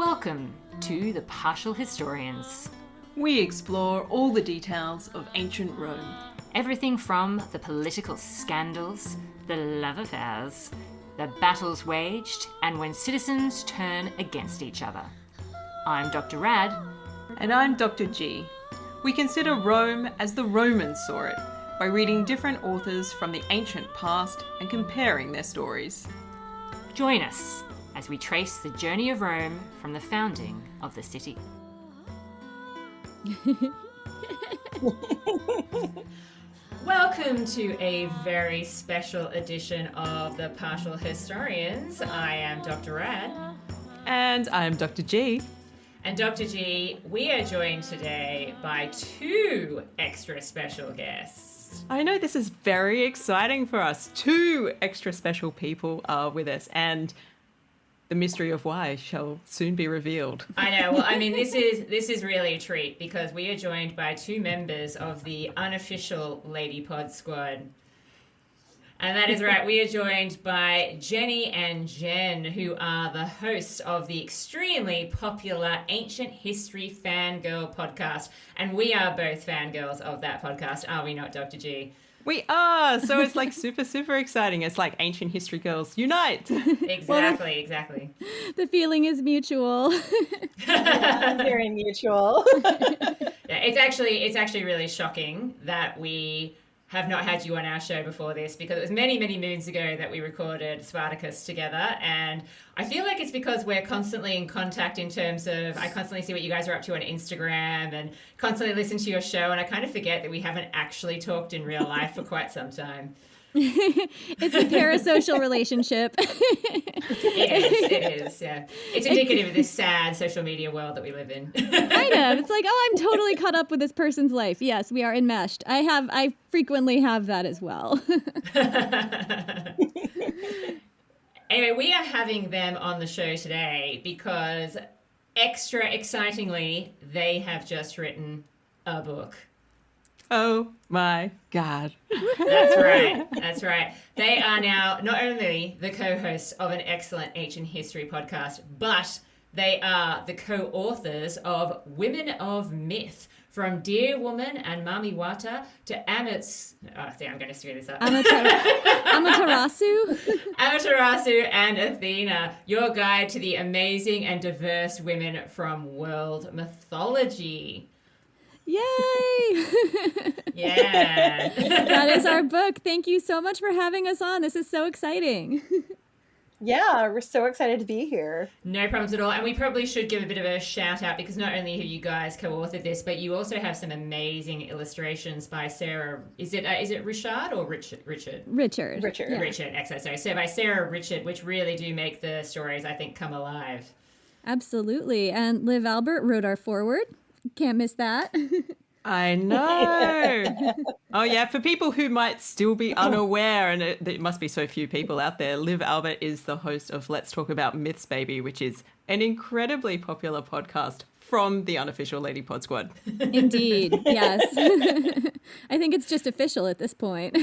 Welcome to The Partial Historians. We explore all the details of ancient Rome. Everything from the political scandals, the love affairs, the battles waged, and when citizens turn against each other. I'm Dr. Rad. And I'm Dr. G. We consider Rome as the Romans saw it, by reading different authors from the ancient past and comparing their stories. Join us as we trace the journey of Rome from the founding of the city. Welcome to a very special edition of The Partial Historians. I am Dr. Rad. And I'm Dr. G. And Dr. G, we are joined today by two extra special guests. I know this is very exciting for us. Two extra special people are with us, and the mystery of why shall soon be revealed. I know. Well, I mean, this is really a treat because we are joined by two members of the unofficial Lady Pod Squad. And that is right. We are joined by Jenny and Jen, who are the hosts of the extremely popular Ancient History Fangirl podcast. And we are both fangirls of that podcast, are we not, Dr. G? We are! So it's like super exciting. It's like Ancient History Girls unite! Exactly. The feeling is mutual. Very mutual. Yeah, it's actually really shocking that we have not had you on our show before this, because it was many moons ago that we recorded Spartacus together, and I feel like it's because we're constantly in contact in terms of I constantly see what you guys are up to on Instagram and constantly listen to your show, and I kind of forget that we haven't actually talked in real life for quite some time. It's a parasocial relationship. It is, yeah. It's indicative of this sad social media world that we live in. Kind of. It's like, oh, I'm totally caught up with this person's life. Yes, we are enmeshed. I frequently have that as well. Anyway, we are having them on the show today because, extra excitingly, they have just written a book. Oh my God. That's right. They are now not only the co-hosts of an excellent ancient history podcast, but they are the co-authors of Women of Myth, from Dear Woman and Mami Wata to I'm going to screw this up. Amaterasu? Amaterasu and Athena, your guide to the amazing and diverse women from world mythology. Yay! Yeah. That is our book. Thank you so much for having us on. This is so exciting. Yeah, we're so excited to be here. No problems at all. And we probably should give a bit of a shout out because not only have you guys co-authored this, but you also have some amazing illustrations by Sarah. Is it Richard or Richard? Richard. Yeah. Richard, excellent. Sorry. So by Sarah Richard, which really do make the stories, I think, come alive. Absolutely. And Liv Albert wrote our foreword. Can't miss that. I know. Oh, yeah. For people who might still be unaware, and there must be so few people out there, Liv Albert is the host of Let's Talk About Myths, Baby, which is an incredibly popular podcast from the unofficial Lady Pod Squad. Indeed. Yes. I think it's just official at this point.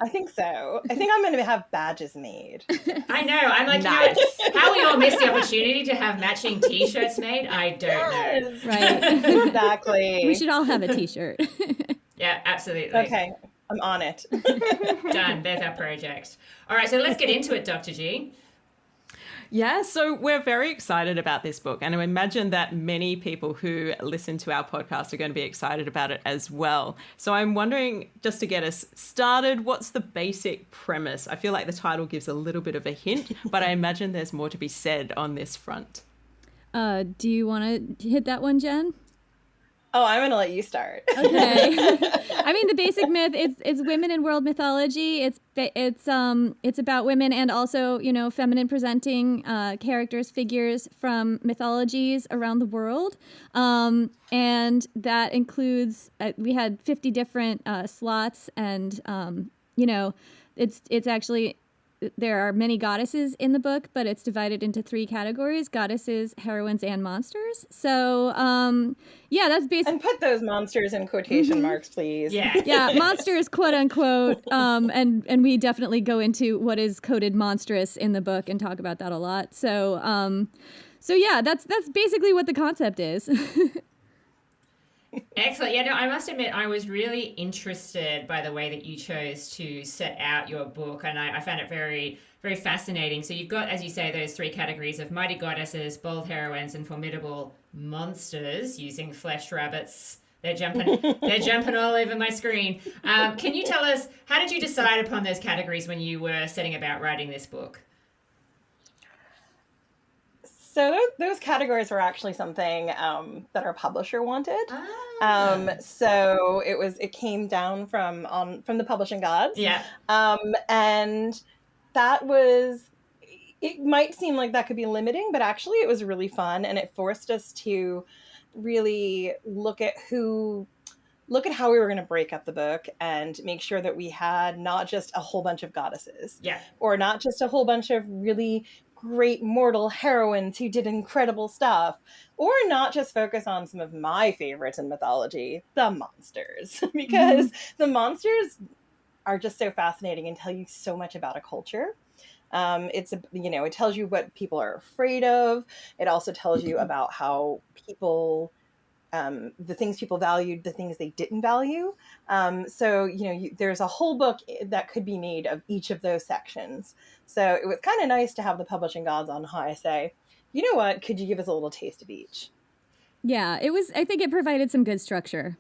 I think so. I think I'm going to have badges made. I know. I'm like, nice. How we all missed the opportunity to have matching T-shirts made, I don't know. Right. Exactly. We should all have a T-shirt. Yeah, absolutely. Okay, I'm on it. Done. There's our project. All right, so let's get into it, Dr. G. Yeah, so we're very excited about this book, and I imagine that many people who listen to our podcast are going to be excited about it as well. So I'm wondering, just to get us started, what's the basic premise? I feel like the title gives a little bit of a hint, but I imagine there's more to be said on this front. Do you want to hit that one, Jen? Oh, I'm going to let you start. Okay. I mean, the basic myth, it's women in world mythology. It's about women and also, feminine presenting characters, figures from mythologies around the world. And that includes, we had 50 different slots, and, it's actually there are many goddesses in the book, but it's divided into 3 categories: goddesses, heroines, and monsters. So, yeah, that's basically. And put those monsters in quotation marks, please. Yeah. Yeah, monsters, quote unquote. And we definitely go into what is coded monstrous in the book and talk about that a lot. So yeah, that's basically what the concept is. Excellent. Yeah, no, I must admit, I was really interested by the way that you chose to set out your book, and I found it very, very fascinating. So you've got, as you say, those 3 categories of mighty goddesses, bold heroines, and formidable monsters using flesh rabbits. They're jumping all over my screen. Can you tell us, how did you decide upon those categories when you were setting about writing this book? So those categories were actually something that our publisher wanted. So it came down from the publishing gods. Yeah. And that was, it might seem like that could be limiting, but actually it was really fun, and it forced us to really look at how we were going to break up the book and make sure that we had not just a whole bunch of goddesses, or not just a whole bunch of really great mortal heroines who did incredible stuff, or not just focus on some of my favorites in mythology, the monsters, because the monsters are just so fascinating and tell you so much about a culture. It tells you what people are afraid of. It also tells you about how people, the things people valued, the things they didn't value. There's a whole book that could be made of each of those sections. So it was kind of nice to have the publishing gods on high say, you know what, could you give us a little taste of each? Yeah, I think it provided some good structure.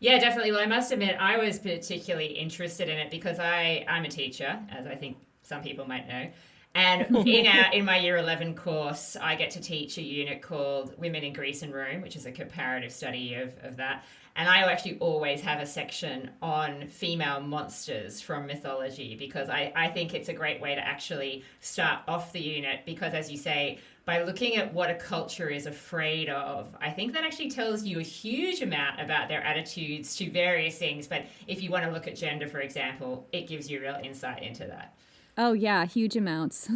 Yeah, definitely. Well, I must admit, I was particularly interested in it because I'm a teacher, as I think some people might know. And in my year 11 course, I get to teach a unit called Women in Greece and Rome, which is a comparative study of that. And I actually always have a section on female monsters from mythology because I think it's a great way to actually start off the unit because, as you say, by looking at what a culture is afraid of, I think that actually tells you a huge amount about their attitudes to various things. But if you want to look at gender, for example, it gives you real insight into that. Oh, yeah, huge amounts.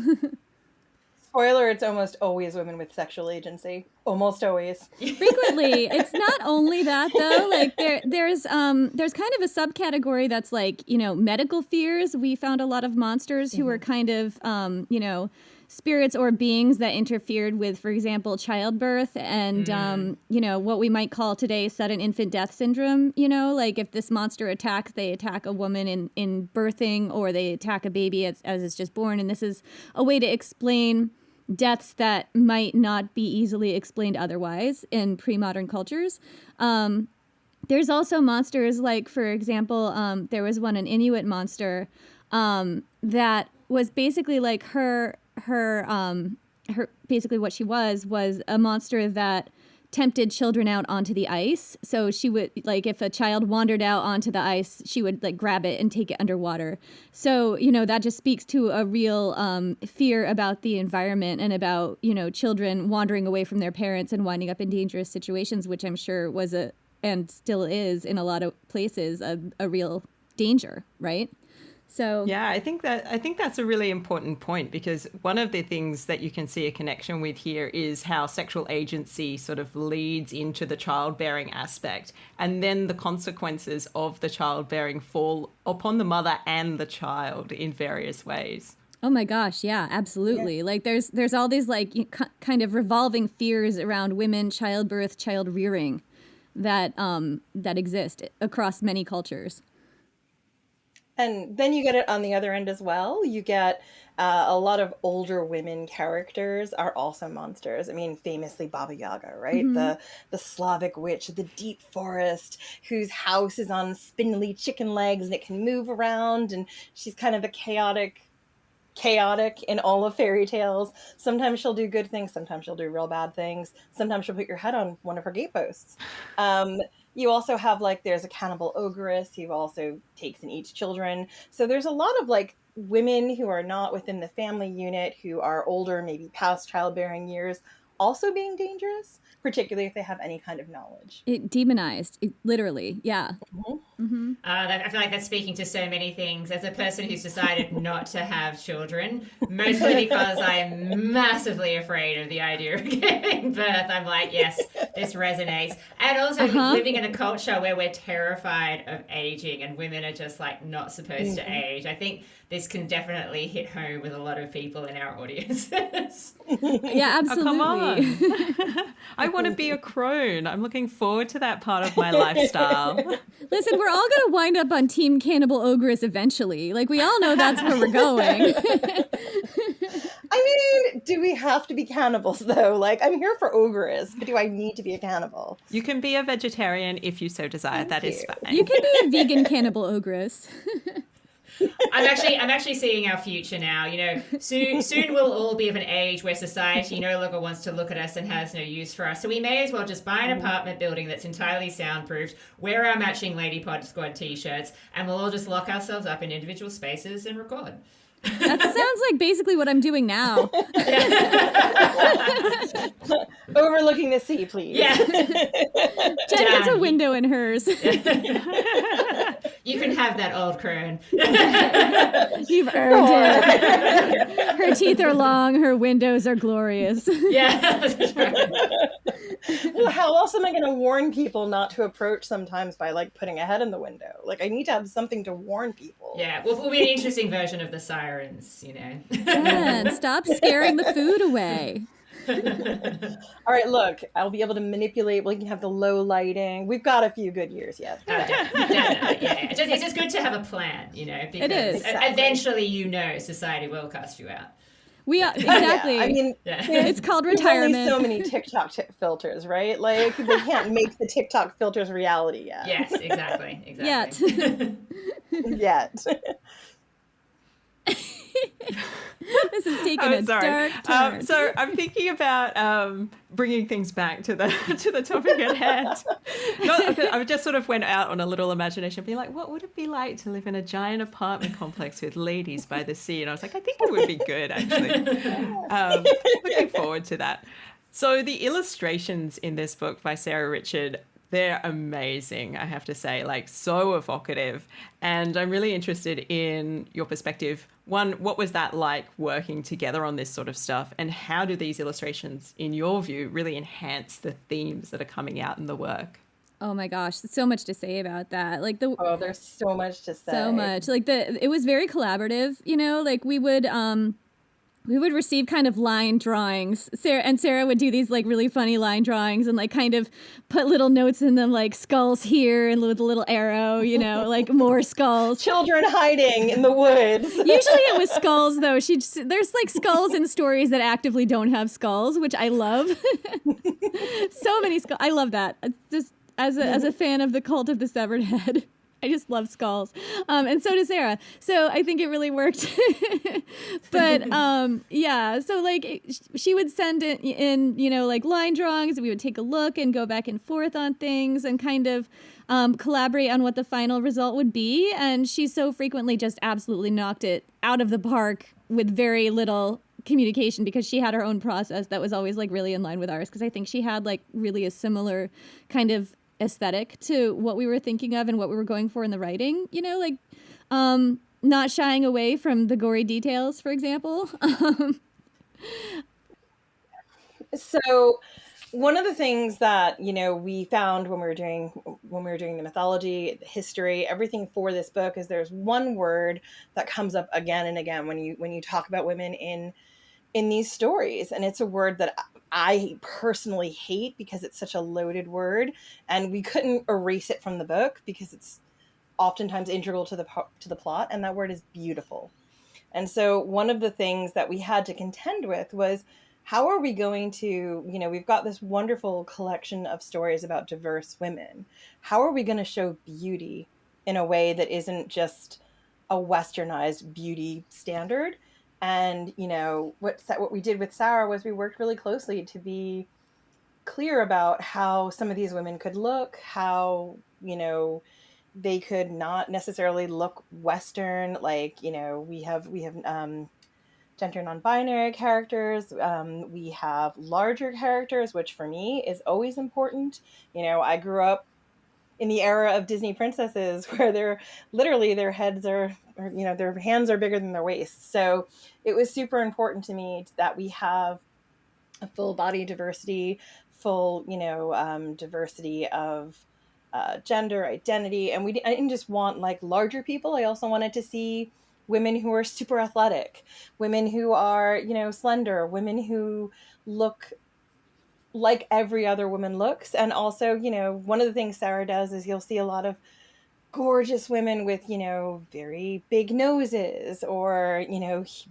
Spoiler, it's almost always women with sexual agency. Almost always. Frequently. It's not only that though. Like there's kind of a subcategory that's like, medical fears. We found a lot of monsters who were kind of spirits or beings that interfered with, for example, childbirth and what we might call today sudden infant death syndrome. Like if this monster attacks, they attack a woman in birthing, or they attack a baby as it's just born. And this is a way to explain deaths that might not be easily explained otherwise in pre-modern cultures. There's also monsters like, for example, there was an Inuit monster that was basically like her basically what she was a monster that tempted children out onto the ice. So she would, like, if a child wandered out onto the ice, she would like grab it and take it underwater. So, that just speaks to a real fear about the environment and about, children wandering away from their parents and winding up in dangerous situations, which I'm sure was and still is in a lot of places a real danger, right? So yeah, I think that's a really important point, because one of the things that you can see a connection with here is how sexual agency sort of leads into the childbearing aspect, and then the consequences of the childbearing fall upon the mother and the child in various ways. Oh my gosh, yeah, absolutely. Yeah. Like there's all these like kind of revolving fears around women, childbirth, child rearing that exist across many cultures. And then you get it on the other end as well. You get a lot of older women characters are also monsters. I mean, famously Baba Yaga, right? Mm-hmm. The Slavic witch, the deep forest, whose house is on spindly chicken legs and it can move around. And she's kind of a chaotic in all of fairy tales. Sometimes she'll do good things. Sometimes she'll do real bad things. Sometimes she'll put your head on one of her gateposts. You also have there's a cannibal ogress who also takes and eats children. So there's a lot of women who are not within the family unit, who are older, maybe past childbearing years, also being dangerous, particularly if they have any kind of knowledge. It demonized, literally. Yeah. I feel like that's speaking to so many things. As a person who's decided not to have children, mostly because I'm massively afraid of the idea of giving birth, I'm like, yes, this resonates. And also living in a culture where we're terrified of aging and women are just like not supposed to age. I think this can definitely hit home with a lot of people in our audiences. Yeah, absolutely. Oh, come on. I want to be a crone. I'm looking forward to that part of my lifestyle. Listen, we're all going to wind up on Team Cannibal Ogress eventually. Like, we all know that's where we're going. I mean, do we have to be cannibals, though? Like, I'm here for ogress, but do I need to be a cannibal? You can be a vegetarian if you so desire. That is fine. You can be a vegan cannibal ogress. I'm actually seeing our future now. You know, soon we'll all be of an age where society no longer wants to look at us and has no use for us. So we may as well just buy an apartment building that's entirely soundproofed, wear our matching Lady Pod Squad t-shirts, and we'll all just lock ourselves up in individual spaces and record. That sounds like basically what I'm doing now. Overlooking the sea, please. Yeah. Jen gets a window in hers. You can have that, old crone. You've earned it. Her teeth are long. Her windows are glorious. Yeah, that's right. Well, how else am I going to warn people not to approach sometimes by like putting a head in the window? Like, I need to have something to warn people. Yeah, well, we'll be an interesting version of the sirens, you know. And stop scaring the food away. All right, look, I'll be able to manipulate. We can have the low lighting. We've got a few good years yet. Oh, definitely, yeah. It's just good to have a plan, you know, because It is. Exactly. eventually, you know, society will cast you out. We are, exactly. Yeah, I mean, it's called there's only retirement. so many TikTok filters, right? Like, they can't make the TikTok filters reality yet. Yes, exactly. Yet. Yet. This is taking a dark turn. So I'm thinking about bringing things back to the topic at hand. I just sort of went out on a little imagination, being like, what would it be like to live in a giant apartment complex with ladies by the sea? And I was like, I think it would be good, actually. Looking forward to that. So the illustrations in this book by Sarah Richard, they're amazing, I have to say, like so evocative. And I'm really interested in your perspective. One, what was that like working together on this sort of stuff? And how do these illustrations, in your view, really enhance the themes that are coming out in the work? Oh my gosh, so much to say about that. Like There's so much to say. so much. Like it was very collaborative, you know, like we would receive kind of line drawings. Sarah would do these like really funny line drawings and like kind of put little notes in them, like skulls here and with a little arrow, you know, like more skulls. Children hiding in the woods. Usually it was skulls though. There's like skulls in stories that actively don't have skulls, which I love. So many skulls. I love that. It's just as a fan of the Cult of the Severed Head. I just love skulls. And so does Sarah. So I think it really worked. But yeah, so like she would send in, you know, like line drawings, and we would take a look and go back and forth on things and kind of collaborate on what the final result would be. And she so frequently just absolutely knocked it out of the park with very little communication, because she had her own process that was always like really in line with ours, because I think she had like really a similar kind of aesthetic to what we were thinking of and what we were going for in the writing, you know, like not shying away from the gory details, for example. So one of the things that, you know, we found when we were doing the mythology, the history, everything for this book, is there's one word that comes up again and again when you talk about women in these stories, and it's a word that I personally hate because it's such a loaded word, and we couldn't erase it from the book because it's oftentimes integral to the plot, and that word is beautiful. And so one of the things that we had to contend with was, how are we going to, you know, we've got this wonderful collection of stories about diverse women. How are we going to show beauty in a way that isn't just a westernized beauty standard? And, you know, what we did with Sarah was we worked really closely to be clear about how some of these women could look, how, you know, they could not necessarily look Western. Like, you know, we have gender non-binary characters. We have larger characters, which for me is always important. I grew up in the era of Disney princesses where they're literally their heads are, or, their hands are bigger than their waists. So it was super important to me that we have a full body diversity, full, diversity of gender identity. And I didn't just want like larger people. I also wanted to see women who are super athletic, women who are, slender, women who look like every other woman looks. And also, one of the things Sarah does is you'll see a lot of gorgeous women with, very big noses, or,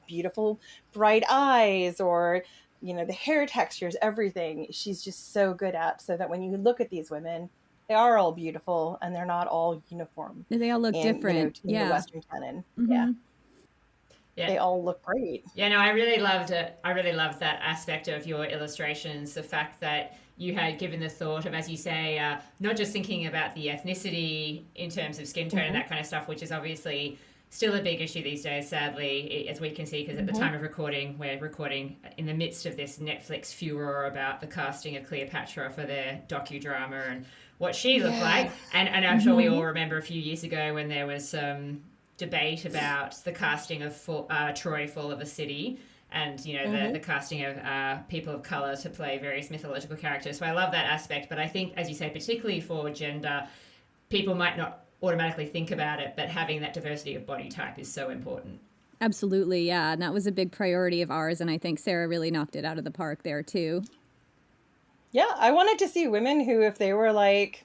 beautiful bright eyes, or, the hair textures, everything she's just so good at, so that when you look at these women, they are all beautiful and they're not all uniform. They all look different. In the Western canon. Mm-hmm. Yeah. They all look great. Yeah, no, I really loved it. I really loved that aspect of your illustrations. The fact that you had given the thought of, as you say, not just thinking about the ethnicity in terms of skin tone and that kind of stuff, which is obviously still a big issue these days, sadly, as we can see, because at the time of recording, we're recording in the midst of this Netflix furor about the casting of Cleopatra for their docudrama and what she looked like. And I'm sure we all remember a few years ago when there was some debate about the casting of Troy, Fall of a City, and the casting of people of color to play various mythological characters. So I love that aspect, but I think, as you say, particularly for gender, people might not automatically think about it, but having that diversity of body type is so important. Absolutely, yeah, and that was a big priority of ours, and I think Sarah really knocked it out of the park there too. Yeah, I wanted to see women who, if they were like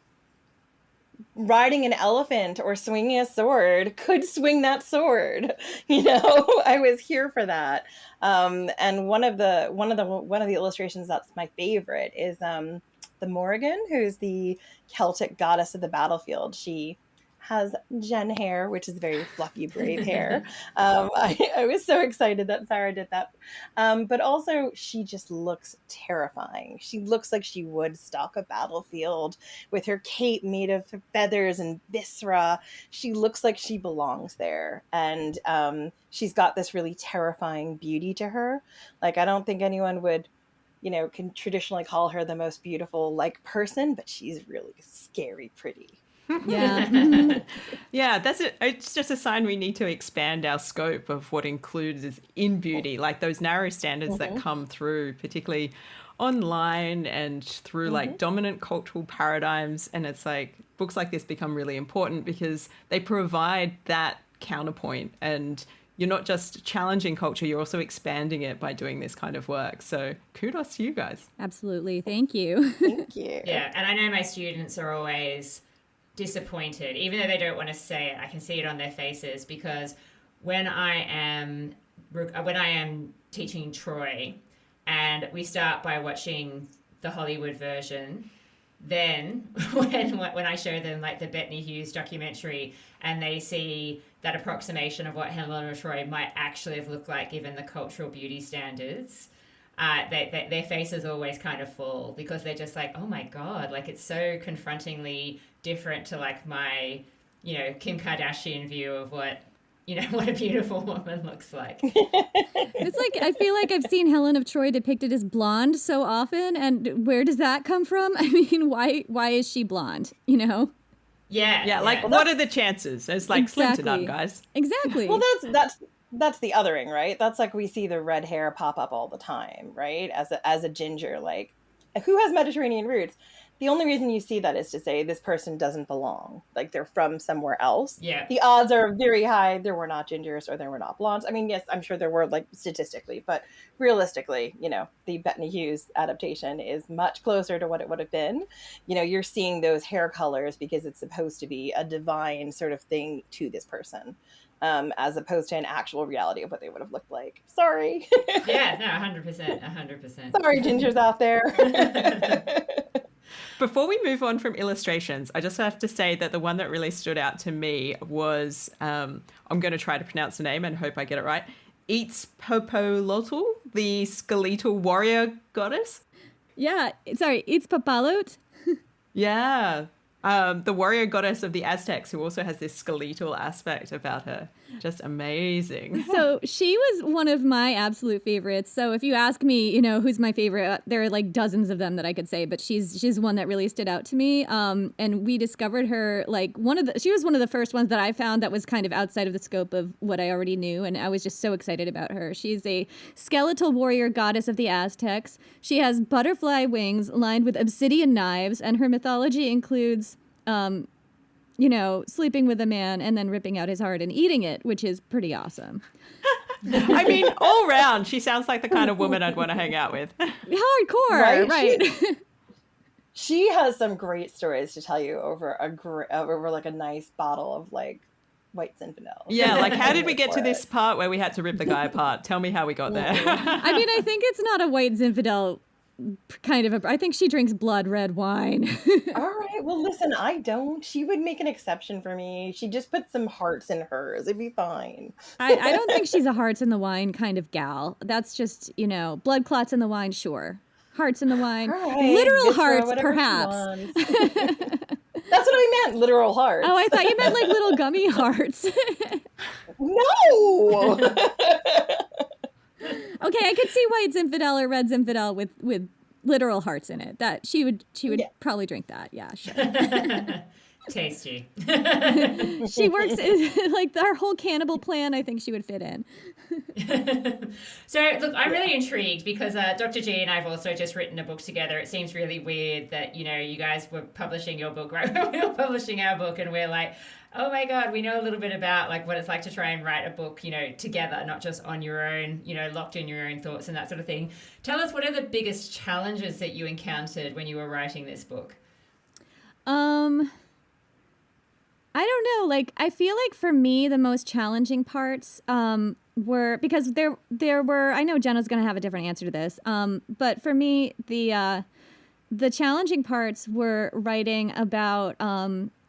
riding an elephant or swinging a sword, could swing that sword. I was here for that. And one of the illustrations that's my favorite is the Morrigan, who's the Celtic goddess of the battlefield. She has Jen hair, which is very fluffy, brave hair. I was so excited that Sarah did that. But also, she just looks terrifying. She looks like she would stalk a battlefield with her cape made of feathers and viscera. She looks like she belongs there. And she's got this really terrifying beauty to her. Like, I don't think anyone would, can traditionally call her the most beautiful, person, but she's really scary pretty. Yeah. Yeah, that's it. It's just a sign we need to expand our scope of what includes in beauty, like those narrow standards that come through, particularly online and through dominant cultural paradigms. And it's like books like this become really important because they provide that counterpoint, and you're not just challenging culture, you're also expanding it by doing this kind of work. So kudos to you guys. Absolutely. Thank you. Thank you. Yeah, and I know my students are always disappointed, even though they don't want to say it. I can see it on their faces, because when I am teaching Troy and we start by watching the Hollywood version, then when I show them the Bettany Hughes documentary and they see that approximation of what Helena of Troy might actually have looked like given the cultural beauty standards, their faces always kind of fall, because they're just like, oh my God, it's so confrontingly different to my, Kim Kardashian view of what a beautiful woman looks like. It's I feel like I've seen Helen of Troy depicted as blonde so often, and where does that come from? I mean, why is she blonde? Yeah. What are the chances? It's slim to none, guys. Exactly. Well, that's the othering, right? That's we see the red hair pop up all the time, right? As a ginger, who has Mediterranean roots? The only reason you see that is to say this person doesn't belong. They're from somewhere else. Yeah. The odds are very high there were not gingers or there were not blondes. I mean, yes, I'm sure there were statistically, but realistically, the Bettany Hughes adaptation is much closer to what it would have been. You're seeing those hair colors because it's supposed to be a divine sort of thing to this person. As opposed to an actual reality of what they would have looked like. Sorry. Yeah, no, 100%. Sorry, gingers out there. Before we move on from illustrations, I just have to say that the one that really stood out to me was, I'm going to try to pronounce the name and hope I get it right, Itzpopolotl, the skeletal warrior goddess. Yeah, sorry, Itzpopolotl. Yeah. The warrior goddess of the Aztecs, who also has this skeletal aspect about her. Just amazing. So she was one of my absolute favorites. So if you ask me, you know, who's my favorite, there are like dozens of them that I could say, but she's one that really stood out to me. And we discovered her like she was one of the first ones that I found that was kind of outside of the scope of what I already knew, and I was just so excited about her. She's a skeletal warrior goddess of the Aztecs. She has butterfly wings lined with obsidian knives, and her mythology includes you know, sleeping with a man and then ripping out his heart and eating it, which is pretty awesome. I mean, all round, she sounds like the kind of woman I'd want to hang out with. Hardcore, right? She has some great stories to tell you over like a nice bottle of like White Zinfandel. Yeah, like how did we get to this part where we had to rip the guy apart? Tell me how we got there. I mean, I think it's not a White Zinfandel kind of I think she drinks blood red wine. All right. Well, listen, I don't. She would make an exception for me. She just put some hearts in hers. It'd be fine. I don't think she's a hearts in the wine kind of gal. That's just, you know, blood clots in the wine, sure. Hearts in the wine. Right, literal hearts, perhaps. That's what I meant, literal hearts. Oh, I thought you meant like little gummy hearts. No! Okay, I could see White Zinfandel or Red Zinfandel with literal hearts in it. That she would probably drink that. Yeah, sure. Tasty. She works in, like our whole cannibal plan. I think she would fit in. So look, I'm really intrigued because Dr. G and I've also just written a book together. It seems really weird that, you know, you guys were publishing your book right when we were publishing our book, and we're like, oh my God, we know a little bit about like what it's like to try and write a book, you know, together, not just on your own, you know, locked in your own thoughts and that sort of thing. Tell us, what are the biggest challenges that you encountered when you were writing this book? I don't know. Like, I feel like for me, the most challenging parts were because there were. I know Jenna's going to have a different answer to this. But for me, the challenging parts were writing about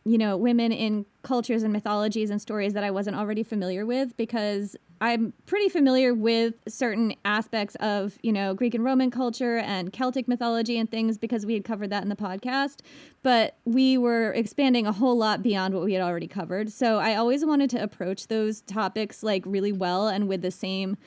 you know, women in cultures and mythologies and stories that I wasn't already familiar with, because I'm pretty familiar with certain aspects of, you know, Greek and Roman culture and Celtic mythology and things because we had covered that in the podcast, but we were expanding a whole lot beyond what we had already covered. So I always wanted to approach those topics like really well and with the same,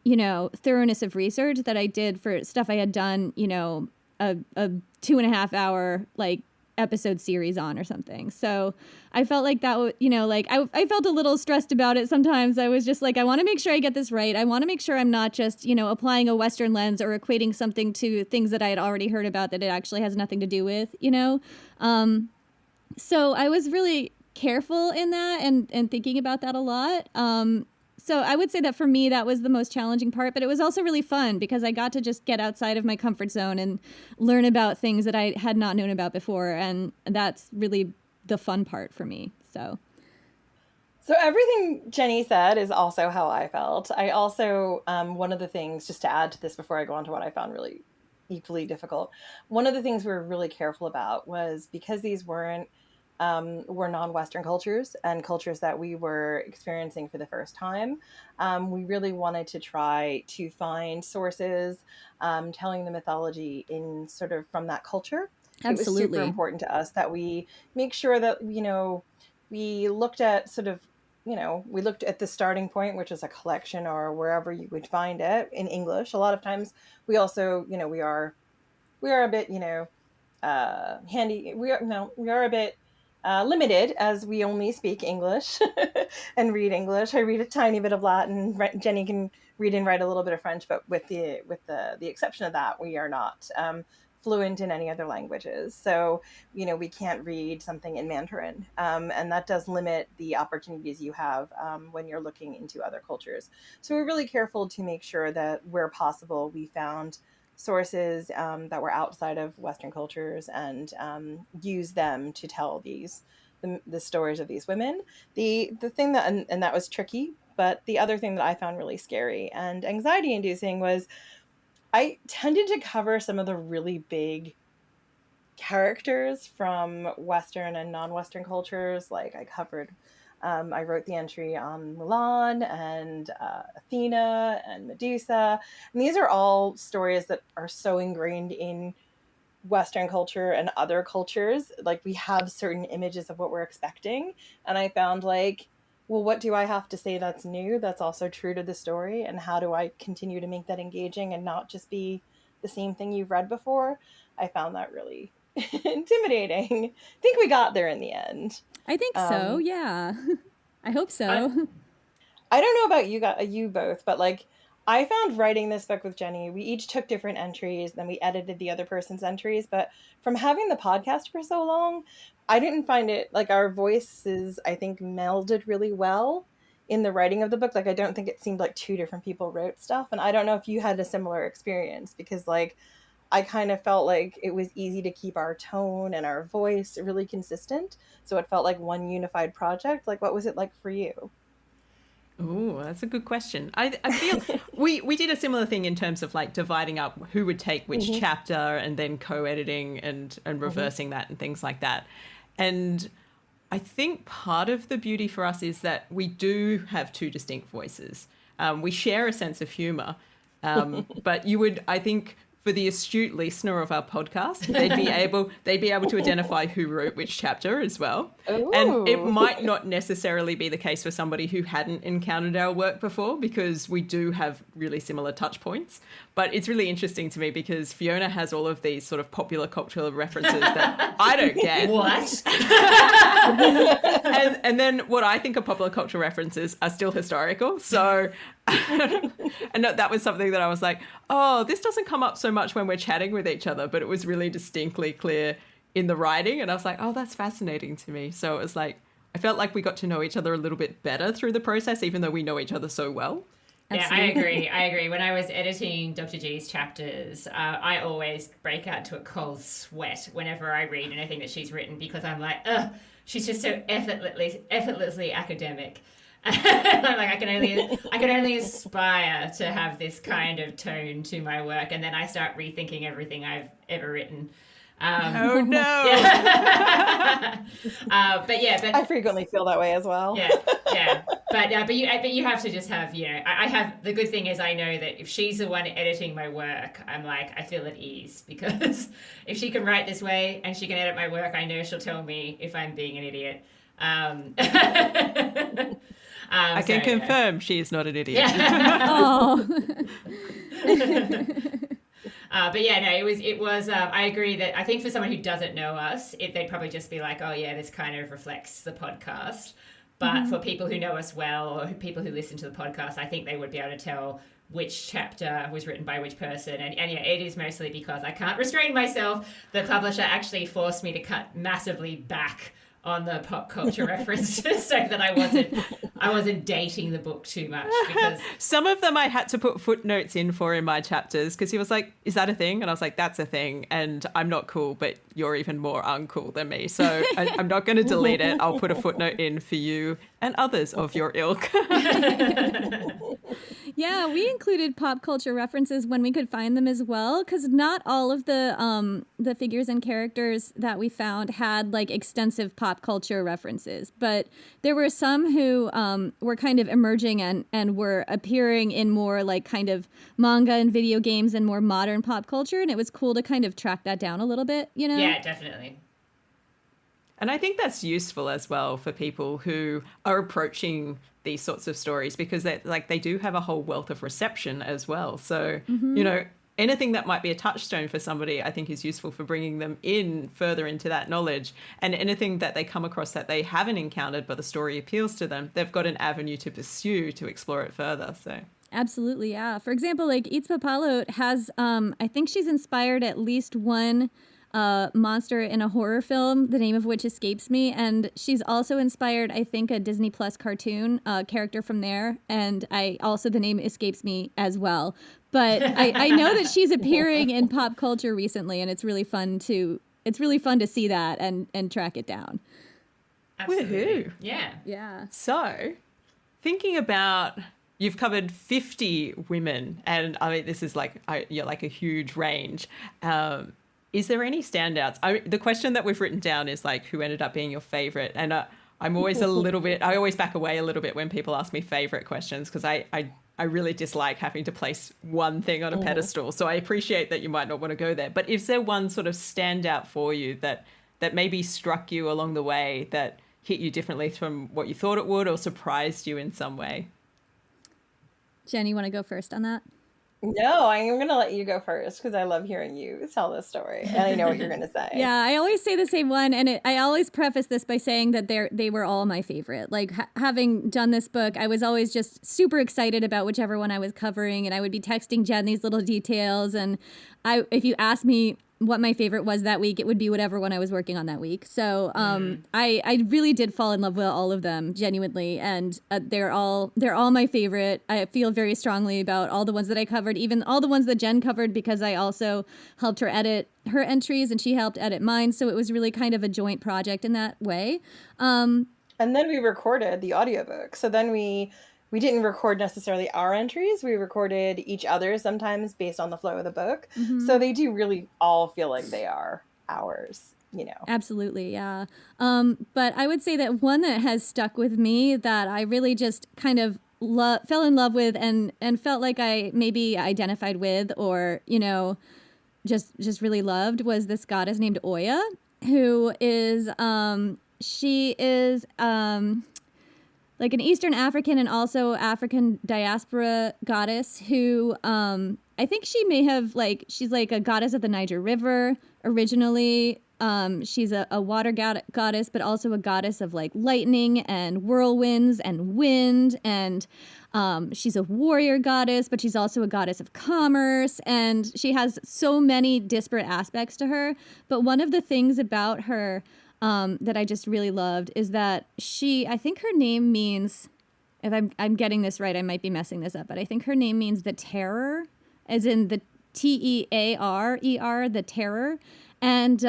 you know, thoroughness of research that I did for stuff I had done, you know, a 2.5 hour like episode series on or something. So I felt like that, you know, like I felt a little stressed about it sometimes. I was just like, I want to make sure I get this right. I want to make sure I'm not just, you know, applying a Western lens or equating something to things that I had already heard about that it actually has nothing to do with, you know? So I was really careful in that and thinking about that a lot. So I would say that for me, that was the most challenging part, but it was also really fun because I got to just get outside of my comfort zone and learn about things that I had not known about before. And that's really the fun part for me. So everything Jenny said is also how I felt. I also, one of the things, just to add to this before I go on to what I found really equally difficult, one of the things we were really careful about was because these were non-Western cultures and cultures that we were experiencing for the first time. We really wanted to try to find sources telling the mythology in sort of from that culture. Absolutely. It was super important to us that we make sure that, you know, we looked at sort of, you know, we looked at the starting point, which is a collection or wherever you would find it in English. A lot of times we also, you know, we are a bit, you know, handy. We are a bit limited as we only speak English and read English. I read a tiny bit of Latin. Jenny can read and write a little bit of French, but with the exception of that, we are not fluent in any other languages. So, you know, we can't read something in Mandarin, and that does limit the opportunities you have when you're looking into other cultures. So we're really careful to make sure that where possible, we found sources that were outside of Western cultures and use them to tell the stories of these women. The thing that, and that was tricky, but the other thing that I found really scary and anxiety inducing was I tended to cover some of the really big characters from Western and non-Western cultures. Like I wrote the entry on Mulan and Athena and Medusa. And these are all stories that are so ingrained in Western culture and other cultures. Like we have certain images of what we're expecting. And I found like well, what do I have to say that's new, that's also true to the story? And how do I continue to make that engaging and not just be the same thing you've read before? I found that really intimidating. I think we got there in the end. I think so. Yeah. I hope so. I don't know about you both, but like I found writing this book with Jenny, we each took different entries, then we edited the other person's entries. But from having the podcast for so long, I didn't find it like our voices, I think, melded really well in the writing of the book. Like I don't think it seemed like two different people wrote stuff. And I don't know if you had a similar experience, because like I kind of felt like it was easy to keep our tone and our voice really consistent. So it felt like one unified project. Like what was it like for you? Oh, that's a good question. I feel we did a similar thing in terms of like dividing up who would take which chapter and then co-editing and reversing that and things like that. And I think part of the beauty for us is that we do have two distinct voices. We share a sense of humor, but you would, I think, for the astute listener of our podcast, they'd be able to identify who wrote which chapter as well. Ooh. And it might not necessarily be the case for somebody who hadn't encountered our work before, because we do have really similar touch points. But it's really interesting to me because Fiona has all of these sort of popular cultural references that I don't get. What? And then what I think are popular cultural references are still historical. So, and that was something that I was like, oh, this doesn't come up so much when we're chatting with each other, but it was really distinctly clear in the writing. And I was like, oh, that's fascinating to me. So it was like, I felt like we got to know each other a little bit better through the process, even though we know each other so well. Yeah, I agree. When I was editing Dr. G's chapters, I always break out to a cold sweat whenever I read anything that she's written, because I'm like, ugh, she's just so effortlessly academic. I'm like, I can only aspire to have this kind of tone to my work, and then I start rethinking everything I've ever written. Oh no! Yeah. But I frequently feel that way as well. yeah. But you have to just have, I have, the good thing is I know that if she's the one editing my work, I'm like, I feel at ease, because if she can write this way and she can edit my work, I know she'll tell me if I'm being an idiot. I can confirm she is not an idiot. Yeah. Oh. But yeah, no, it was. I agree that I think for someone who doesn't know us, they'd probably just be like, oh yeah, this kind of reflects the podcast. But for people who know us well, or people who listen to the podcast, I think they would be able to tell which chapter was written by which person. And yeah, it is mostly because I can't restrain myself. The publisher actually forced me to cut massively back on the pop culture references so that I wasn't dating the book too much, because some of them I had to put footnotes in my chapters, because he was like, is that a thing? And I was like, that's a thing, and I'm not cool, but you're even more uncool than me, so I'm not going to delete it. I'll put a footnote in for you and others of your ilk. Yeah, we included pop culture references when we could find them as well, because not all of the figures and characters that we found had like extensive pop culture references, but there were some who were kind of emerging and were appearing in more like kind of manga and video games and more modern pop culture, and it was cool to kind of track that down a little bit, Yeah, definitely. And I think that's useful as well for people who are approaching these sorts of stories, because they do have a whole wealth of reception as well. So, anything that might be a touchstone for somebody, I think is useful for bringing them in further into that knowledge. And anything that they come across that they haven't encountered, but the story appeals to them, they've got an avenue to pursue to explore it further. So. Absolutely, yeah. For example, like Itzpa Palot has, I think she's inspired at least one monster in a horror film, the name of which escapes me, and she's also inspired, I think, a Disney Plus cartoon character from there, and the name escapes me as well. But I know that she's appearing in pop culture recently, and it's really fun to see that and track it down. Absolutely. Woohoo! Yeah. So, thinking about, you've covered 50 women, and I mean, this is like a huge range. Is there any standouts? The question that we've written down is like, who ended up being your favorite? And I'm always I always back away a little bit when people ask me favorite questions, because I really dislike having to place one thing on a pedestal. So I appreciate that you might not want to go there. But is there one sort of standout for you that maybe struck you along the way that hit you differently from what you thought it would, or surprised you in some way? Jen, you want to go first on that? No, I'm going to let you go first because I love hearing you tell this story, and I know what you're going to say. Yeah, I always say the same one, and I always preface this by saying that they were all my favorite. Like having done this book, I was always just super excited about whichever one I was covering, and I would be texting Jen these little details. And if you asked me what my favorite was that week, it would be whatever one I was working on that week. So I really did fall in love with all of them genuinely, and they're all my favorite. I feel very strongly about all the ones that I covered, even all the ones that Jen covered, because I also helped her edit her entries and she helped edit mine. So it was really kind of a joint project in that way. And then we recorded the audiobook. So then we didn't record necessarily our entries. We recorded each other sometimes based on the flow of the book. Mm-hmm. So they do really all feel like they are ours, you know. Absolutely, yeah. But I would say that one that has stuck with me that I really just kind of fell in love with and felt like I maybe identified with, or, you know, just really loved, was this goddess named Oya, who is she is like an Eastern African and also African diaspora goddess who I think she may have, like, she's like a goddess of the Niger River originally. She's a water goddess, but also a goddess of like lightning and whirlwinds and wind. And she's a warrior goddess, but she's also a goddess of commerce. And she has so many disparate aspects to her. But one of the things about her that I just really loved is that I think her name means, if I'm getting this right, I might be messing this up, but I think her name means the terror, as in the Tearer, the terror. And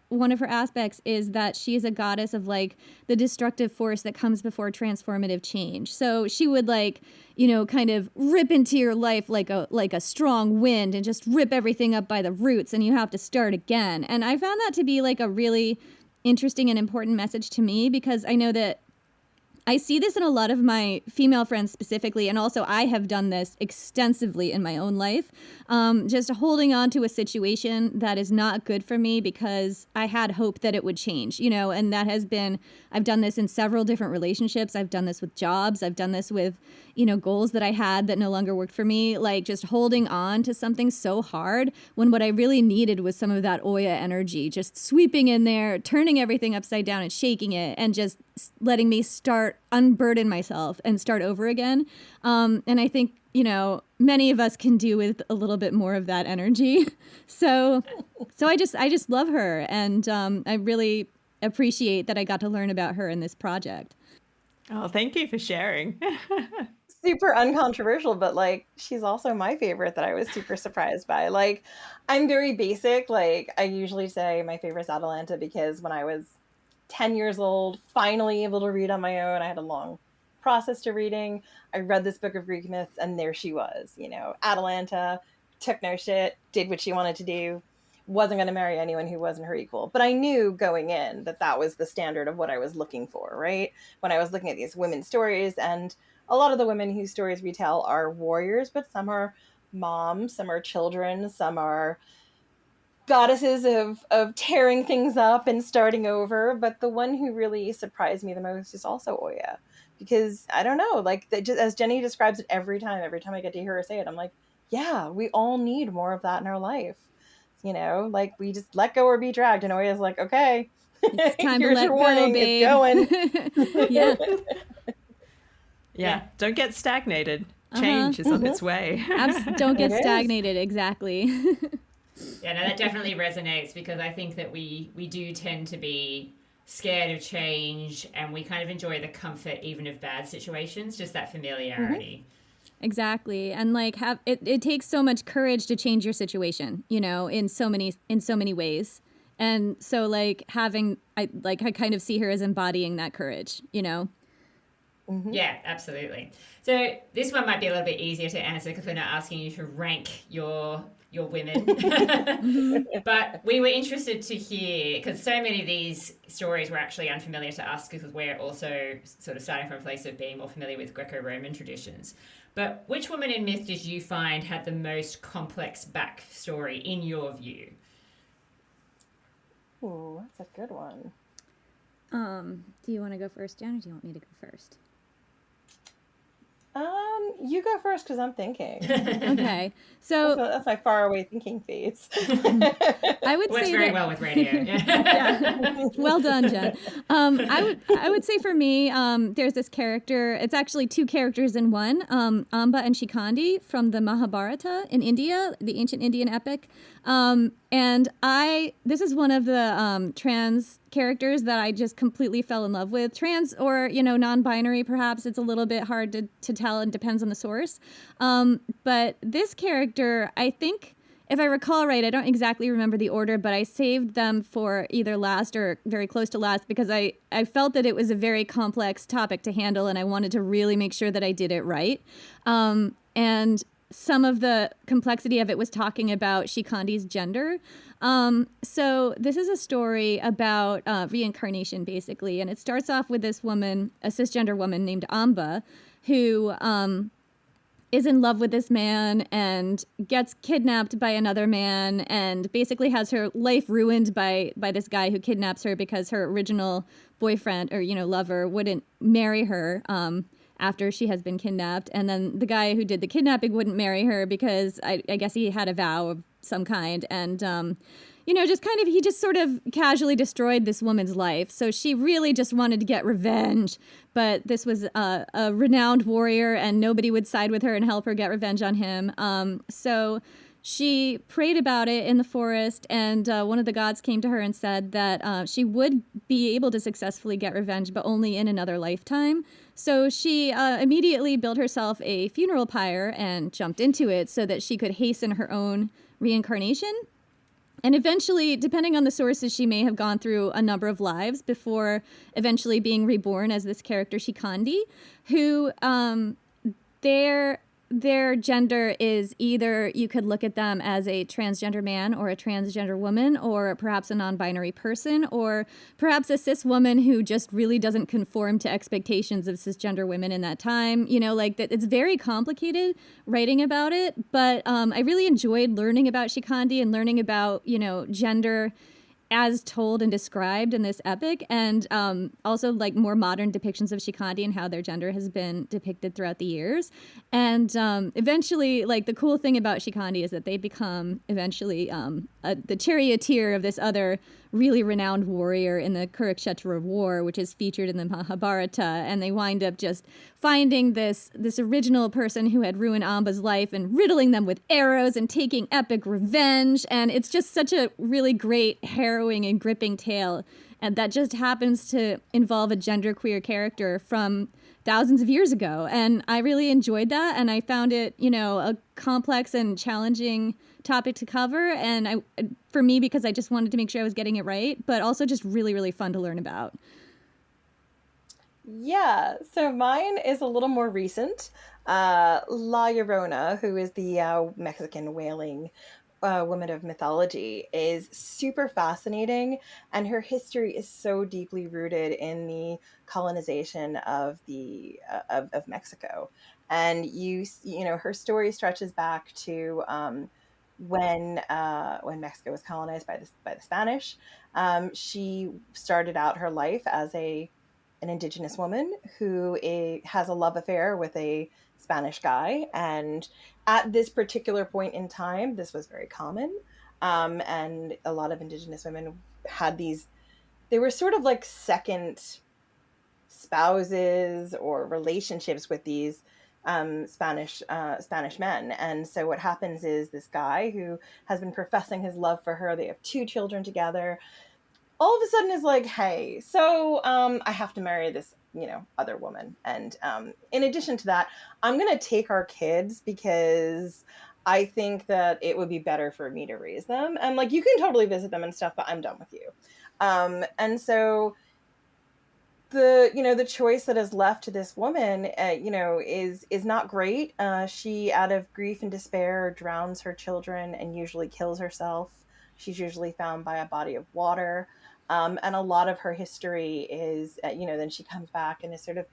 one of her aspects is that she is a goddess of like the destructive force that comes before transformative change. So she would, like, you know, kind of rip into your life like a strong wind and just rip everything up by the roots, and you have to start again. And I found that to be like a really interesting and important message to me, because I know that I see this in a lot of my female friends specifically, and also I have done this extensively in my own life, just holding on to a situation that is not good for me because I had hope that it would change, you know, and I've done this in several different relationships. I've done this with jobs. I've done this with, you know, goals that I had that no longer worked for me, like just holding on to something so hard when what I really needed was some of that Oya energy, just sweeping in there, turning everything upside down and shaking it, and just letting me unburden myself and start over again. And I think, you know, many of us can do with a little bit more of that energy. So I just love her. And I really appreciate that I got to learn about her in this project. Oh, thank you for sharing. Super uncontroversial, but like, she's also my favorite that I was super surprised by. Like, I'm very basic. Like, I usually say my favorite's Atalanta because when I was 10 years old, finally able to read on my own, I had a long process to reading. I read this book of Greek myths, and there she was, you know, Atalanta, took no shit, did what she wanted to do, wasn't going to marry anyone who wasn't her equal. But I knew going in that that was the standard of what I was looking for, right? When I was looking at these women's stories, and a lot of the women whose stories we tell are warriors, but some are moms, some are children, some are goddesses of tearing things up and starting over. But the one who really surprised me the most is also Oya, because I don't know, like, just as Jenny describes it every time I get to hear her say it, I'm like, yeah, we all need more of that in our life. You know, like, we just let go or be dragged, and Oya's like, okay, it's time here's to let your warning, go, babe. it's going. Yeah. Yeah, don't get stagnated. Change is on its way. Don't get It is. stagnated, exactly. Yeah, no, that definitely resonates, because I think that we do tend to be scared of change, and we kind of enjoy the comfort even of bad situations, just that familiarity. Exactly. And like it takes so much courage to change your situation, you know, in so many ways. And so like I kind of see her as embodying that courage, you know. Mm-hmm. Yeah, absolutely. So this one might be a little bit easier to answer because we're not asking you to rank your women. But we were interested to hear, because so many of these stories were actually unfamiliar to us, because we're also sort of starting from a place of being more familiar with Greco-Roman traditions. But which woman in myth did you find had the most complex backstory in your view? Ooh, that's a good one. Do you want to go first, Jen, or do you want me to go first? You go first because I'm thinking. Okay, so that's my far away thinking phase. I would Works say very that, well with radio. yeah, well done, Jen. I would say for me, there's this character. It's actually two characters in one. Amba and Shikandi from the Mahabharata in India, the ancient Indian epic. And this is one of the trans characters that I just completely fell in love with. Trans or, non-binary, perhaps it's a little bit hard to tell and depends on the source. But this character, I think, if I recall right, I don't exactly remember the order, but I saved them for either last or very close to last because I felt that it was a very complex topic to handle and I wanted to really make sure that I did it right. And some of the complexity of it was talking about Shikandi's gender. So this is a story about reincarnation, basically. And it starts off with this woman, a cisgender woman named Amba, who is in love with this man and gets kidnapped by another man and basically has her life ruined by this guy who kidnaps her because her original boyfriend or, lover wouldn't marry her after she has been kidnapped. And then the guy who did the kidnapping wouldn't marry her because I guess he had a vow of some kind. And, he just sort of casually destroyed this woman's life. So she really just wanted to get revenge. But this was a renowned warrior and nobody would side with her and help her get revenge on him. So she prayed about it in the forest, and one of the gods came to her and said that she would be able to successfully get revenge, but only in another lifetime. So she immediately built herself a funeral pyre and jumped into it so that she could hasten her own reincarnation. And eventually, depending on the sources, she may have gone through a number of lives before eventually being reborn as this character Shikandi, who their gender is either you could look at them as a transgender man or a transgender woman or perhaps a non-binary person or perhaps a cis woman who just really doesn't conform to expectations of cisgender women in that time. That it's very complicated writing about it, but I really enjoyed learning about Shikandi and learning about, gender as told and described in this epic, and also more modern depictions of Shikandi and how their gender has been depicted throughout the years. And eventually, the cool thing about Shikandi is that they become eventually the charioteer of this other really renowned warrior in the Kurukshetra War, which is featured in the Mahabharata, and they wind up just finding this original person who had ruined Amba's life and riddling them with arrows and taking epic revenge. And it's just such a really great, harrowing and gripping tale, and that just happens to involve a genderqueer character from thousands of years ago. And I really enjoyed that, and I found it, a complex and challenging topic to cover, and for me, because I just wanted to make sure I was getting it right, but also just really, really fun to learn about. Yeah, so mine is a little more recent. La Llorona, who is the Mexican wailing woman of mythology, is super fascinating, and her history is so deeply rooted in the colonization of the of Mexico. And her story stretches back to when Mexico was colonized by the Spanish. She started out her life as an indigenous woman who has a love affair with a Spanish guy. And at this particular point in time, this was very common. And a lot of indigenous women had they were sort of like second spouses or relationships with these Spanish men. And so what happens is this guy who has been professing his love for her, they have 2 children together, all of a sudden is like, hey, so I have to marry this, other woman. And in addition to that, I'm going to take our kids because I think that it would be better for me to raise them. And you can totally visit them and stuff, but I'm done with you. And so the choice that is left to this woman, is not great. She, out of grief and despair, drowns her children and usually kills herself. She's usually found by a body of water. And a lot of her history is, then she comes back and is sort of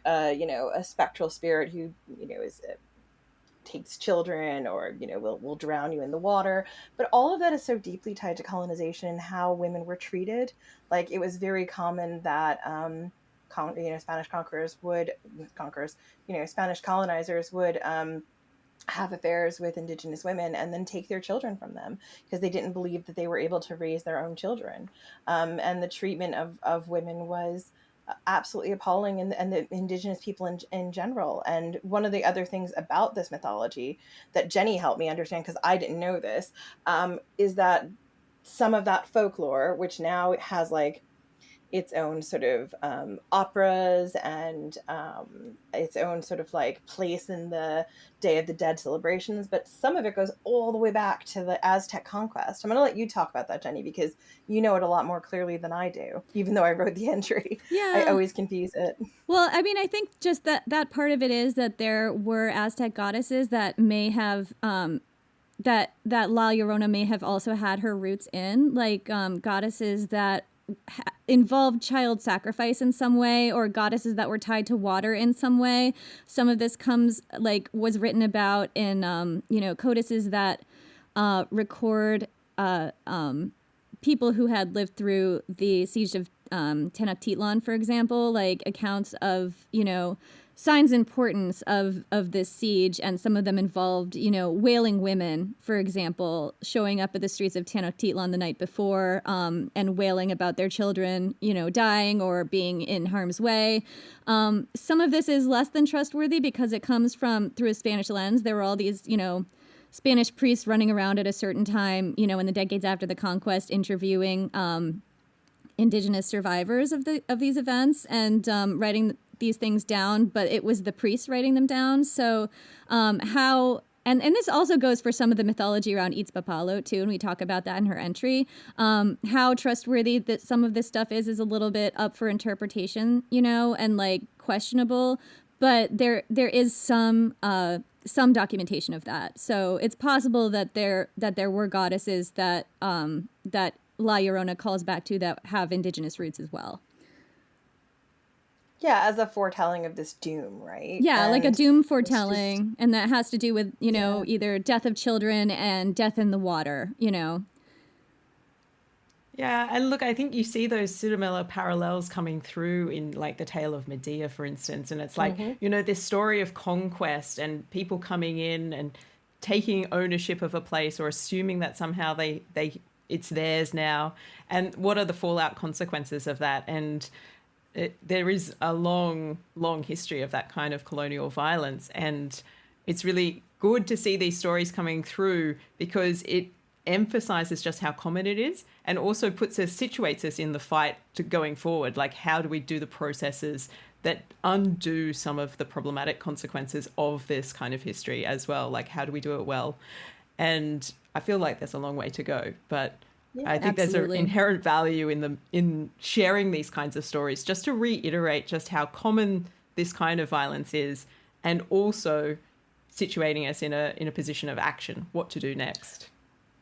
a spectral spirit who, is takes children, or will drown you in the water. But all of that is so deeply tied to colonization and how women were treated. Like, it was very common that Spanish Spanish colonizers would have affairs with indigenous women and then take their children from them because they didn't believe that they were able to raise their own children. And the treatment of women was absolutely appalling, and the indigenous people in general. And one of the other things about this mythology that Jenny helped me understand, because I didn't know this, is that some of that folklore, which now has like its own sort of operas and its own sort of like place in the Day of the Dead celebrations, but some of it goes all the way back to the Aztec conquest. I'm going to let you talk about that, Jenny, because you know it a lot more clearly than I do, even though I wrote the entry. Yeah. I always confuse it. Well, I mean, I think just that part of it is that there were Aztec goddesses that may have that La Llorona may have also had her roots in, like goddesses that involved child sacrifice in some way, or goddesses that were tied to water in some way. Some of this was written about in codices that record people who had lived through the siege of Tenochtitlan, for example, like accounts of signs and importance of this siege, and some of them involved, wailing women, for example, showing up at the streets of Tenochtitlan the night before and wailing about their children, dying or being in harm's way. Some of this is less than trustworthy because it comes through a Spanish lens. There were all these, Spanish priests running around at a certain time, in the decades after the conquest, interviewing indigenous survivors of these events and writing these things down, but it was the priests writing them down. So and this also goes for some of the mythology around Itzpapalo too, and we talk about that in her entry. How trustworthy that some of this stuff is a little bit up for interpretation, and like questionable, but there is some documentation of that. So it's possible that there were goddesses that that La Llorona calls back to that have indigenous roots as well. Yeah, as a foretelling of this doom, right? Yeah, like a doom foretelling, and that has to do with, either death of children and death in the water, Yeah, and look, I think you see those similar parallels coming through in like the tale of Medea, for instance, and it's like, this story of conquest and people coming in and taking ownership of a place or assuming that somehow it's theirs now, and what are the fallout consequences of that. And there is a long, long history of that kind of colonial violence, and it's really good to see these stories coming through because it emphasizes just how common it is, and also situates us in the fight to going forward. Like, how do we do the processes that undo some of the problematic consequences of this kind of history as well? Like, how do we do it well? And I feel like there's a long way to go, but I think absolutely. There's an inherent value in sharing these kinds of stories, just to reiterate just how common this kind of violence is, and also situating us in a position of action, what to do next.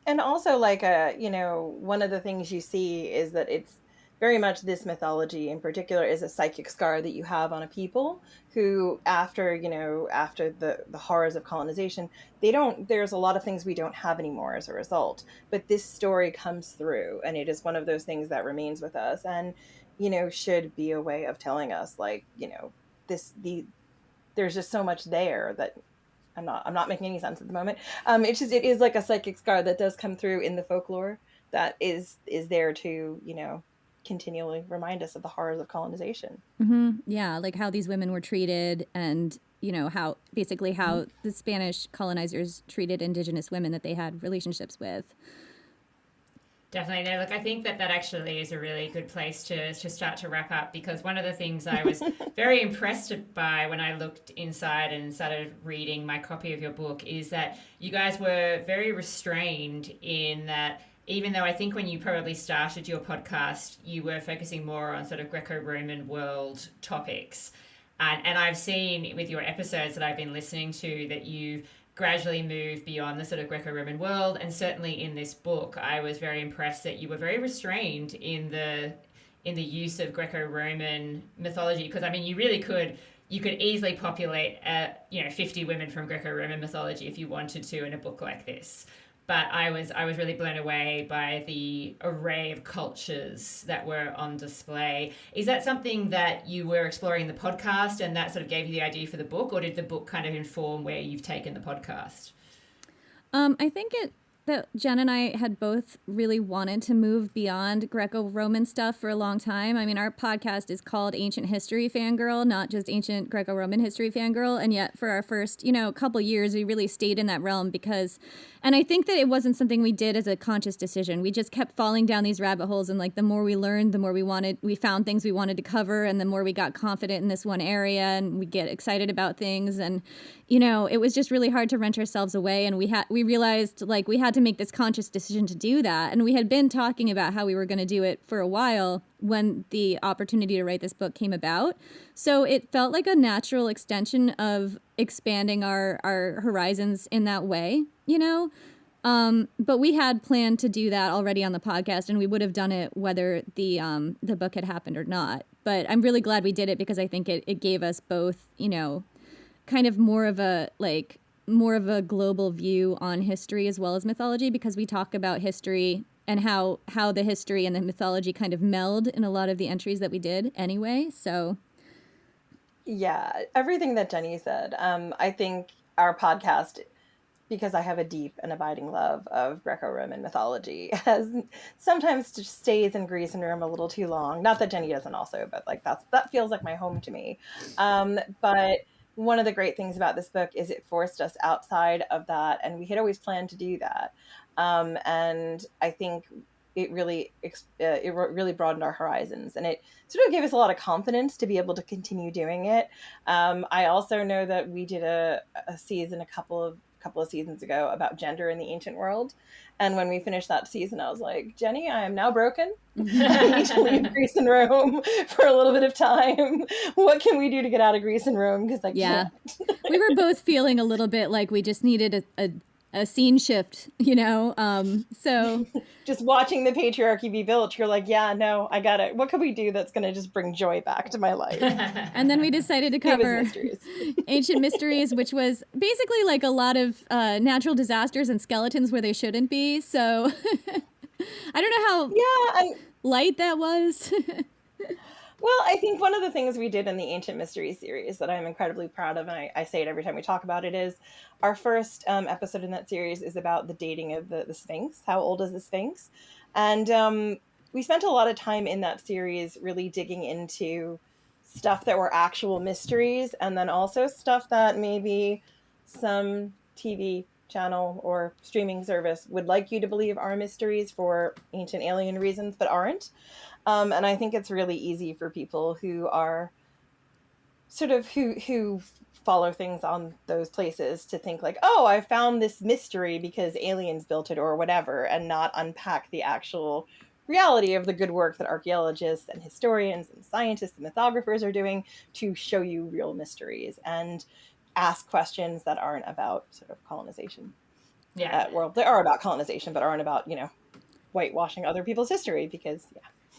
And also, like, one of the things you see is that it's very much, this mythology in particular is a psychic scar that you have on a people who, after the horrors of colonization, there's a lot of things we don't have anymore as a result. But this story comes through, and it is one of those things that remains with us, and, should be a way of telling us, like, there's just so much there that I'm not making any sense at the moment. It is like a psychic scar that does come through in the folklore that is there to, continually remind us of the horrors of colonization. Mm-hmm. Yeah, like how these women were treated, and how the Spanish colonizers treated indigenous women that they had relationships with. Definitely. No, look, I think that actually is a really good place to start to wrap up, because one of the things I was very impressed by when I looked inside and started reading my copy of your book is that you guys were very restrained in that. Even though I think when you probably started your podcast, you were focusing more on sort of Greco-Roman world topics. And I've seen with your episodes that I've been listening to that you've gradually moved beyond the sort of Greco-Roman world. And certainly in this book, I was very impressed that you were very restrained in the use of Greco-Roman mythology. Because, I mean, you really could you could easily populate, 50 women from Greco-Roman mythology if you wanted to in a book like this. But I was really blown away by the array of cultures that were on display. Is that something that you were exploring in the podcast and that sort of gave you the idea for the book, or did the book kind of inform where you've taken the podcast? I think that Jen and I had both really wanted to move beyond Greco-Roman stuff for a long time. I mean, our podcast is called Ancient History Fangirl, not just Ancient Greco-Roman History Fangirl. And yet for our first, couple years, we really stayed in that realm and I think that it wasn't something we did as a conscious decision. We just kept falling down these rabbit holes. And like, the more we learned, the more we found things we wanted to cover. And the more we got confident in this one area and we get excited about things. And, it was just really hard to wrench ourselves away. And we realized like we had to make this conscious decision to do that. And we had been talking about how we were going to do it for a while when the opportunity to write this book came about. So it felt like a natural extension of expanding our horizons in that way, but we had planned to do that already on the podcast, and we would have done it whether the book had happened or not. But I'm really glad we did it because I think it gave us both, kind of more of a global view on history as well as mythology, because we talk about history and how the history and the mythology kind of meld in a lot of the entries that we did anyway. So yeah, everything that Jenny said. I think our podcast, because I have a deep and abiding love of Greco-Roman mythology, has sometimes just stays in Greece and Rome a little too long. Not that Jenny doesn't also, but like that feels like my home to me. But one of the great things about this book is it forced us outside of that, and we had always planned to do that. And I think it really broadened our horizons, and it sort of gave us a lot of confidence to be able to continue doing it. I also know that we did a season a couple of seasons ago about gender in the ancient world, and when we finished that season, I was like, Jenny, I am now broken. I need to leave Greece and Rome for a little bit of time. What can we do to get out of Greece and Rome? Because I can't. We were both feeling a little bit like we just needed a scene shift, so just watching the patriarchy be built, you're like, yeah, no, I got it. What can we do that's going to just bring joy back to my life? And then we decided to cover Ancient Mysteries, which was basically like a lot of natural disasters and skeletons where they shouldn't be. So I don't know how light that was. Well, I think one of the things we did in the Ancient Mysteries series that I'm incredibly proud of, and I say it every time we talk about it, is our first episode in that series is about the dating of the Sphinx. How old is the Sphinx? And we spent a lot of time in that series really digging into stuff that were actual mysteries, and then also stuff that maybe some TV channel or streaming service would like you to believe are mysteries for ancient alien reasons, but aren't. And I think it's really easy for people who are sort of who follow things on those places to think like, oh, I found this mystery because aliens built it or whatever, and not unpack the actual reality of the good work that archaeologists and historians and scientists and mythographers are doing to show you real mysteries and ask questions that aren't about sort of colonization. Well, they are about colonization, but aren't about, whitewashing other people's history because,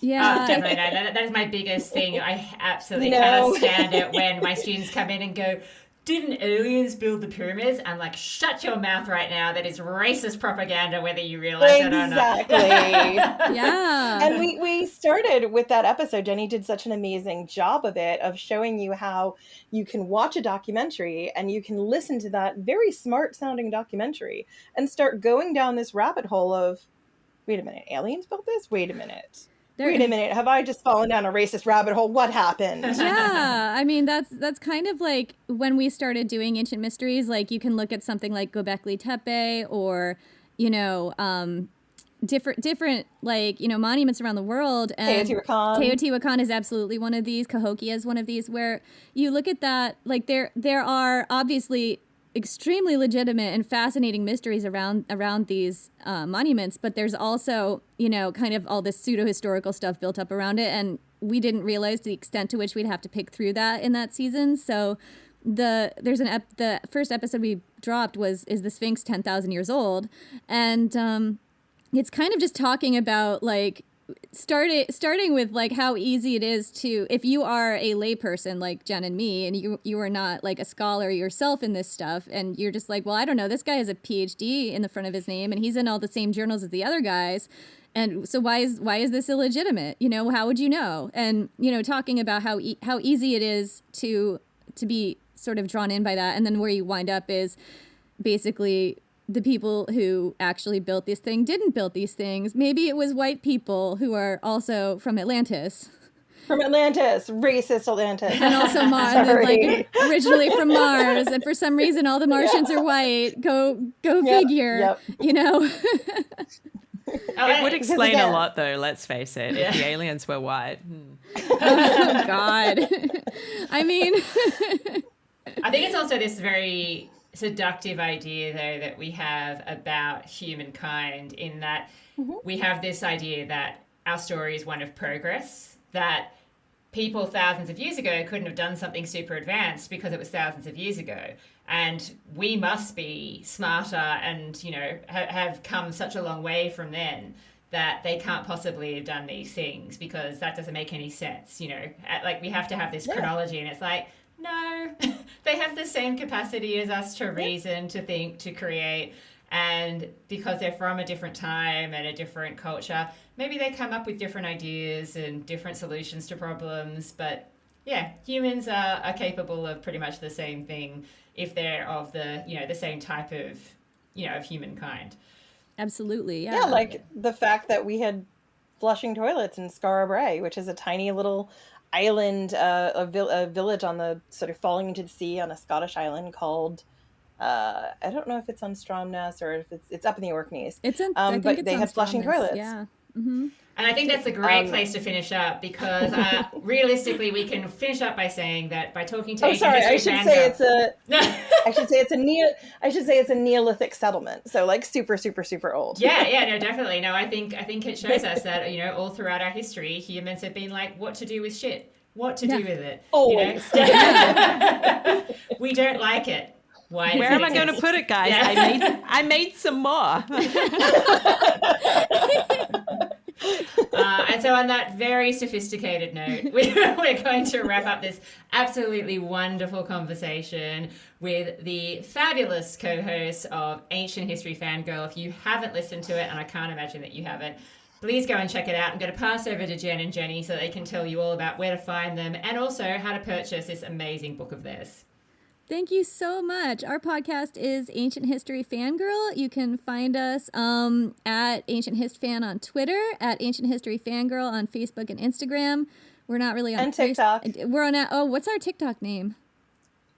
Yeah, definitely. No, that is my biggest thing. I absolutely cannot stand it when my students come in and go, didn't aliens build the pyramids? I'm like, shut your mouth right now. That is racist propaganda, whether you realize it or not. Exactly. Yeah. And we started with that episode. Jenny did such an amazing job of it, of showing you how you can watch a documentary and you can listen to that very smart sounding documentary and start going down this rabbit hole of, wait a minute, aliens built this? Wait a minute. Wait a minute, have I just fallen down a racist rabbit hole? What happened? Yeah, I mean, that's kind of like when we started doing Ancient Mysteries, like you can look at something like Göbekli Tepe or, different monuments around the world. And Teotihuacan is absolutely one of these. Cahokia is one of these, where you look at that, like there are obviously extremely legitimate and fascinating mysteries around these monuments, but there's also, kind of all this pseudo-historical stuff built up around it, and we didn't realize the extent to which we'd have to pick through that in that season. So the first episode we dropped is the Sphinx 10,000 years old, and it's kind of just talking about like starting with like how easy it is to, if you are a layperson like Jen and me, and you are not like a scholar yourself in this stuff, and you're just like, well, I don't know, this guy has a PhD in the front of his name, and he's in all the same journals as the other guys, and so why is this illegitimate? You know, how would you know? And you know, talking about how easy it is to be sort of drawn in by that, and then where you wind up is basically the people who actually built this thing didn't build these things. Maybe it was white people who are also from Atlantis. From Atlantis, racist Atlantis. And also Mars, like originally from Mars. And for some reason, all the Martians are white. Go figure, Yep. You know? It would explain a lot, though, let's face it, if the aliens were white. Oh, God. I mean... I think it's also this very seductive idea, though, that we have about humankind, in that we have this idea that our story is one of progress, that people thousands of years ago couldn't have done something super advanced because it was thousands of years ago. And we must be smarter and, you know, have come such a long way from then that they can't possibly have done these things, because that doesn't make any sense, you know. Like, we have to have this chronology, and it's like, no, they have the same capacity as us to reason, to think, to create. And because they're from a different time and a different culture, maybe they come up with different ideas and different solutions to problems. But yeah, humans are capable of pretty much the same thing if they're of the, you know, the same type of, you know, of humankind. Absolutely. Yeah. Yeah, like the fact that we had flushing toilets in Skara Brae, which is a tiny little island, a village on the sort of falling into the sea on a Scottish island called, I don't know if it's on Stromness or if it's up in the Orkneys. It's in, but they had flushing toilets. Yeah. Mm-hmm. And I think that's a great place to finish up, because realistically, we can finish up by saying that by talking to I should say it's a Neolithic settlement, so like super old. Yeah, no, definitely. No, I think it shows us that, you know, all throughout our history, humans have been like, what to do with shit, what to do with it. Always. You know? We don't like it. Why? Where am I going to put it, guys? Yeah. I made some more. And so on that very sophisticated note, we're going to wrap up this absolutely wonderful conversation with the fabulous co-host of Ancient History Fangirl. If you haven't listened to it, and I can't imagine that you haven't, please go and check it out. I'm going to pass over to Jen and Jenny so they can tell you all about where to find them and also how to purchase this amazing book of theirs. Thank you so much. Our podcast is Ancient History Fangirl. You can find us at Ancient Hist Fan on Twitter, at Ancient History Fangirl on Facebook and Instagram. We're not really on TikTok. We're on what's our TikTok name?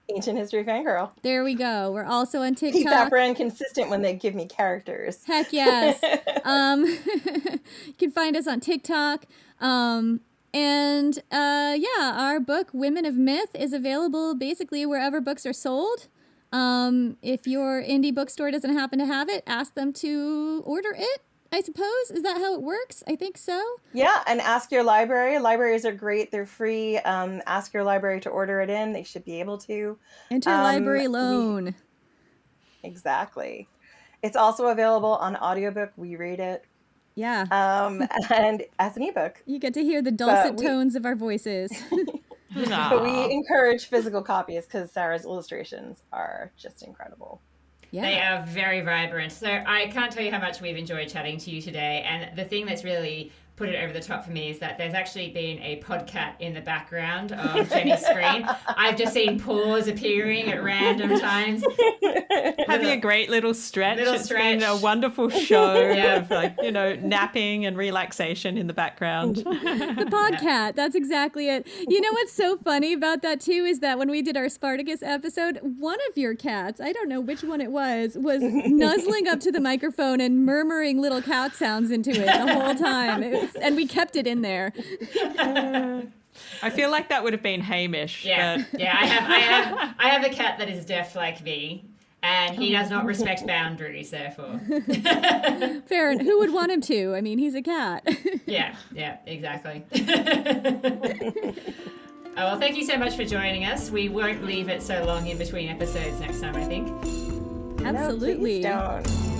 Ancient History Fangirl. There we go. We're also on TikTok. Keep that brand consistent when they give me characters. Heck yes. You can find us on TikTok. And our book, Women of Myth, is available basically wherever books are sold. If your indie bookstore doesn't happen to have it, ask them to order it, I suppose. Is that how it works? I think so. Yeah, and ask your library. Libraries are great. They're free. Ask your library to order it in. They should be able to. Enter library loan. Exactly. It's also available on audiobook. We read it. Yeah. And as an ebook. You get to hear the dulcet tones of our voices. But we encourage physical copies because Sarah's illustrations are just incredible. Yeah. They are very vibrant. So I can't tell you how much we've enjoyed chatting to you today. And the thing that's really put it over the top for me is that there's actually been a podcat in the background of Jenny's screen. I've just seen paws appearing at random times. Having a great little stretch. It's been a wonderful show of napping and relaxation in the background. The podcat, that's exactly it. You know what's so funny about that too is that when we did our Spartacus episode, one of your cats, I don't know which one it was nuzzling up to the microphone and murmuring little cat sounds into it the whole time. And we kept it in there. I feel like that would have been Hamish. Yeah, but... yeah. I have a cat that is deaf like me, and he does not respect boundaries. Therefore, fair. Who would want him to? I mean, he's a cat. Yeah, exactly. Oh, well, thank you so much for joining us. We won't leave it so long in between episodes next time, I think. Absolutely. No, please don't.